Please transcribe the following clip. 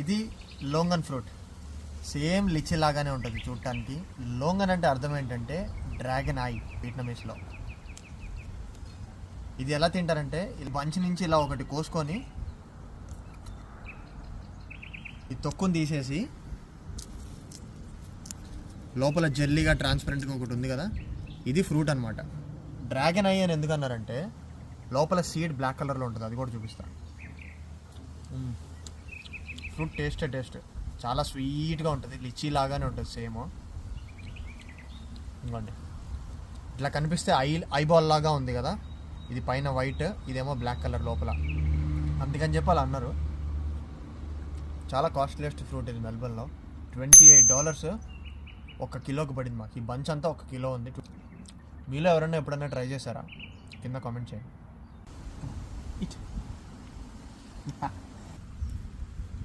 ఇది లోంగన్ fruit, same lychee లాగానే ఉంటుంది చూడటానికి. లోంగన్ అంటే అర్థం ఏంటంటే డ్రాగన్ ఐ వియట్నామీస్లో. ఇది ఎలా తింటారంటే ఇది బంచి నుంచి ఇలా ఒకటి కోసుకొని ఈ తొక్కుని తీసేసి లోపల జెల్లీగా ట్రాన్స్పరెంట్గా ఒకటి ఉంది కదా, ఇది ఫ్రూట్ అనమాట. డ్రాగన్ ఐ అని ఎందుకన్నారంటే లోపల సీడ్ బ్లాక్ కలర్లో ఉంటుంది, అది కూడా చూపిస్తాను. ఫ్రూట్ టేస్ట్ చాలా స్వీట్గా ఉంటుంది, లిచీ లాగానే ఉంటుంది సేమ్. ఇంకోండి ఇట్లా కనిపిస్తే ఐబాల్ లాగా ఉంది కదా, ఇది పైన వైట్, ఇదేమో బ్లాక్ కలర్ లోపల, అందుకని చెప్పి అలా అన్నారు. చాలా కాస్ట్లీయెస్ట్ ఫ్రూట్ ఇది మెల్బర్న్లో. $28 1 కిలోకి పడింది మాకు. ఈ బంచ్ అంతా 1 కిలో ఉంది. మీలో ఎవరైనా ఎప్పుడైనా ట్రై చేశారా? కింద కామెంట్ చేయండి.